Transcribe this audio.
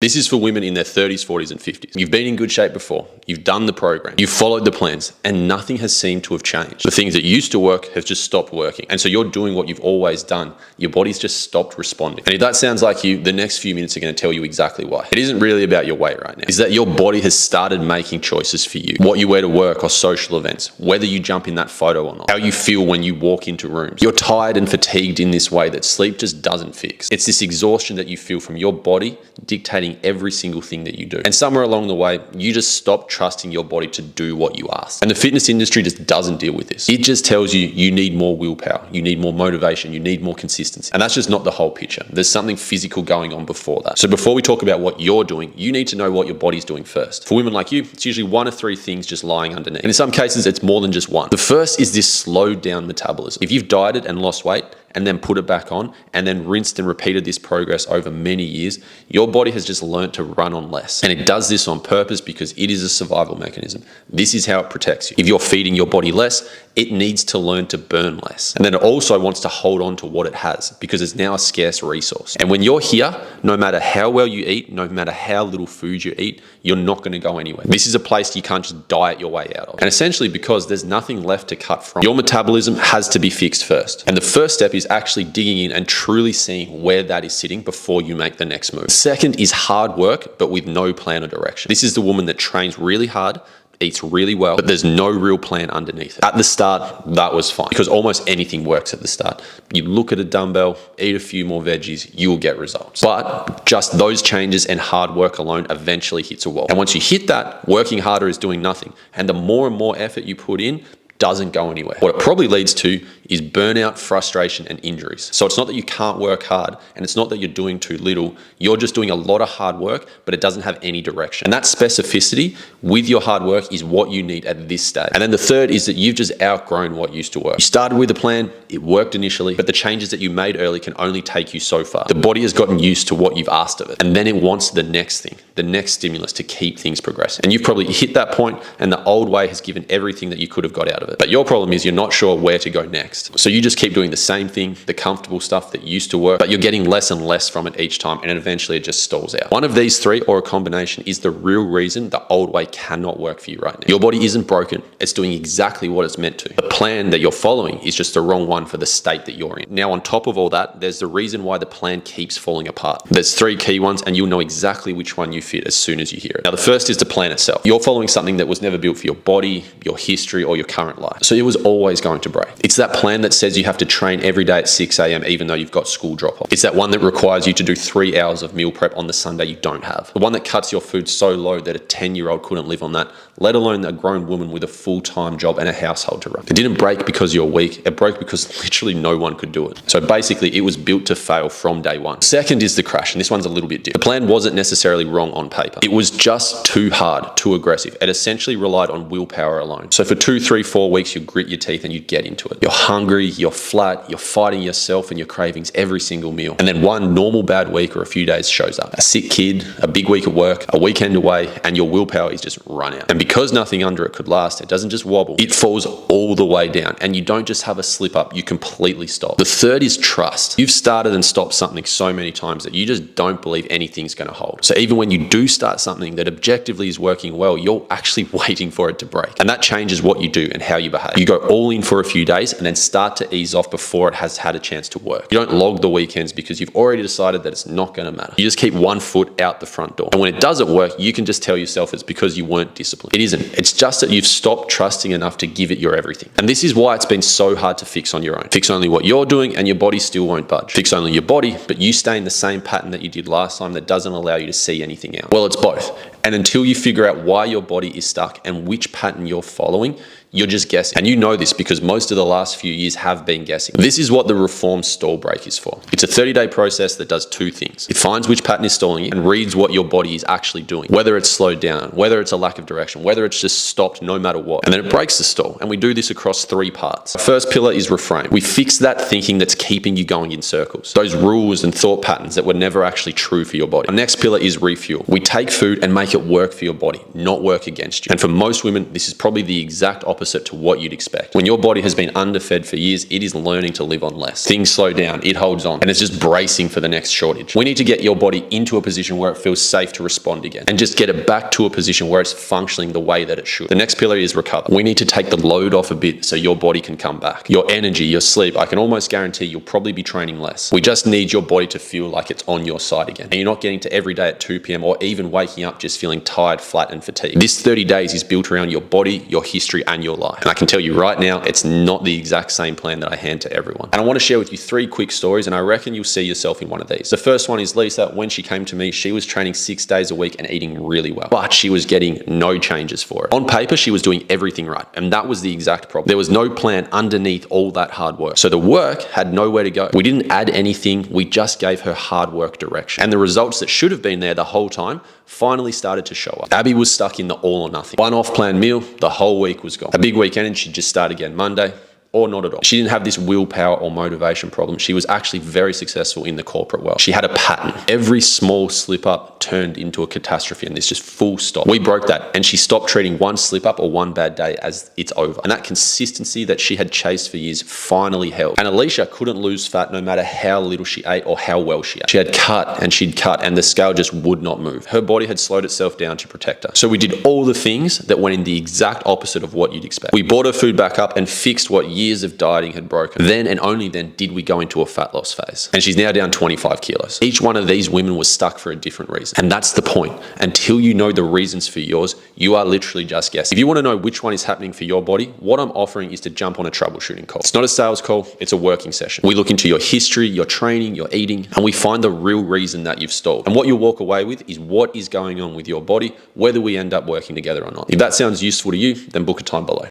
This is for women in their 30s, 40s, and 50s. You've been in good shape before. You've done the program. You've followed the plans, and nothing has seemed to have changed. The things that used to work have just stopped working. And so you're doing what you've always done. Your body's just stopped responding. And if that sounds like you, the next few minutes are going to tell you exactly why. It isn't really about your weight right now. It's that your body has started making choices for you. What you wear to work or social events, whether you jump in that photo or not, how you feel when you walk into rooms. You're tired and fatigued in this way that sleep just doesn't fix. It's this exhaustion that you feel from your body dictating every single thing that you do. And somewhere along the way, you just stop trusting your body to do what you ask. And the fitness industry just doesn't deal with this. It just tells you you need more willpower, you need more motivation, you need more consistency. And that's just not the whole picture. There's something physical going on before that. So before we talk about what you're doing, you need to know what your body's doing first. For women like you, it's usually one of three things just lying underneath. And in some cases, it's more than just one. The first is this slowed down metabolism. If you've dieted and lost weight, and then put it back on, and then rinsed and repeated this progress over many years, your body has just learned to run on less. And it does this on purpose because it is a survival mechanism. This is how it protects you. If you're feeding your body less, it needs to learn to burn less. And then it also wants to hold on to what it has because it's now a scarce resource. And when you're here, no matter how well you eat, no matter how little food you eat, you're not going to go anywhere. This is a place you can't just diet your way out of. And essentially because there's nothing left to cut from, your metabolism has to be fixed first. And the first step is actually digging in and truly seeing where that is sitting before you make the next move. Second is hard work, but with no plan or direction. This is the woman that trains really hard, eats really well, but there's no real plan underneath. At the start, that was fine because almost anything works at the start. You look at a dumbbell, eat a few more veggies, you will get results. But just those changes and hard work alone eventually hits a wall. And once you hit that, working harder is doing nothing. And the more and more effort you put in, doesn't go anywhere. What it probably leads to is burnout, frustration, and injuries. So it's not that you can't work hard, and it's not that you're doing too little. You're just doing a lot of hard work, but it doesn't have any direction. And that specificity with your hard work is what you need at this stage. And then the third is that you've just outgrown what used to work. You started with a plan, it worked initially, but the changes that you made early can only take you so far. The body has gotten used to what you've asked of it, and then it wants the next thing, the next stimulus to keep things progressing. And you've probably hit that point, and the old way has given everything that you could have got out of it. But your problem is you're not sure where to go next. So you just keep doing the same thing, the comfortable stuff that used to work, but you're getting less and less from it each time, and eventually it just stalls out. One of these three or a combination is the real reason the old way cannot work for you right now. Your body isn't broken. It's doing exactly what it's meant to. The plan that you're following is just the wrong one for the state that you're in. Now, on top of all that, there's the reason why the plan keeps falling apart. There's three key ones, and you'll know exactly which one you fit as soon as you hear it. Now, the first is the plan itself. You're following something that was never built for your body, your history, or your current life. So it was always going to break. It's that plan that says you have to train every day at 6 a.m. even though you've got school drop off. It's that one that requires you to do 3 hours of meal prep on the Sunday you don't have. The one that cuts your food so low that a 10-year-old couldn't live on that, let alone a grown woman with a full-time job and a household to run. It didn't break because you're weak. It broke because literally no one could do it. So basically it was built to fail from day one. Second is the crash, and this one's a little bit different. The plan wasn't necessarily wrong on paper. It was just too hard, too aggressive. It essentially relied on willpower alone. So for 2, 3, 4 weeks, you grit your teeth and you get into it. You're hungry, you're flat, you're fighting yourself and your cravings every single meal. And then one normal bad week or a few days shows up. A sick kid, a big week at work, a weekend away, and your willpower is just run out. And because nothing under it could last, it doesn't just wobble, it falls all the way down. And you don't just have a slip up, you completely stop. The third is trust. You've started and stopped something so many times that you just don't believe anything's going to hold. So even when you do start something that objectively is working well, you're actually waiting for it to break. And that changes what you do and how you behave. You go all in for a few days and then start to ease off before it has had a chance to work. You don't log the weekends because you've already decided that it's not going to matter. You just keep one foot out the front door. And when it doesn't work, you can just tell yourself it's because you weren't disciplined. It isn't. It's just that you've stopped trusting enough to give it your everything. And this is why it's been so hard to fix on your own. Fix only what you're doing and your body still won't budge. Fix only your body, but you stay in the same pattern that you did last time that doesn't allow you to see anything else. Well, it's both. And until you figure out why your body is stuck and which pattern you're following, you're just guessing. And you know this because most of the last few years have been guessing. This is what the Reform Stall Break is for. It's a 30-day process that does two things. It finds which pattern is stalling you and reads what your body is actually doing, whether it's slowed down, whether it's a lack of direction, whether it's just stopped no matter what. And then it breaks the stall. And we do this across 3 parts. The first pillar is reframe. We fix that thinking that's keeping you going in circles. Those rules and thought patterns that were never actually true for your body. Our next pillar is refuel. We take food and make it it work for your body, not work against you. And for most women, this is probably the exact opposite to what you'd expect. When your body has been underfed for years, it is learning to live on less. Things slow down, it holds on, and it's just bracing for the next shortage. We need to get your body into a position where it feels safe to respond again, and just get it back to a position where it's functioning the way that it should. The next pillar is recover. We need to take the load off a bit so your body can come back. Your energy, your sleep, I can almost guarantee you'll probably be training less. We just need your body to feel like it's on your side again, and you're not getting to every day at 2 p.m. or even waking up just feeling tired, flat, and fatigued. This 30 days is built around your body, your history, and your life. And I can tell you right now, it's not the exact same plan that I hand to everyone. And I want to share with you 3 quick stories, and I reckon you'll see yourself in one of these. The first one is Lisa. When she came to me, she was training 6 days a week and eating really well, but she was getting no changes for it. On paper, she was doing everything right, and that was the exact problem. There was no plan underneath all that hard work. So the work had nowhere to go. We didn't add anything. We just gave her hard work direction. And the results that should have been there the whole time finally started to show up. Abby was stuck in the all or nothing. One off-plan meal, the whole week was gone. A big weekend and she'd just start again Monday, or not at all. She didn't have this willpower or motivation problem. She was actually very successful in the corporate world. She had a pattern. Every small slip up turned into a catastrophe, and this just full stop. We broke that, and she stopped treating one slip up or one bad day as it's over. And that consistency that she had chased for years finally held. And Alicia couldn't lose fat no matter how little she ate or how well she ate. She had cut and she'd cut, and the scale just would not move. Her body had slowed itself down to protect her. So we did all the things that went in the exact opposite of what you'd expect. We brought her food back up and fixed what years of dieting had broken. Then and only then did we go into a fat loss phase. And she's now down 25 kilos. Each one of these women was stuck for a different reason. And that's the point. Until you know the reasons for yours, you are literally just guessing. If you want to know which one is happening for your body, what I'm offering is to jump on a troubleshooting call. It's not a sales call, it's a working session. We look into your history, your training, your eating, and we find the real reason that you've stalled. And what you'll walk away with is what is going on with your body, whether we end up working together or not. If that sounds useful to you, then book a time below.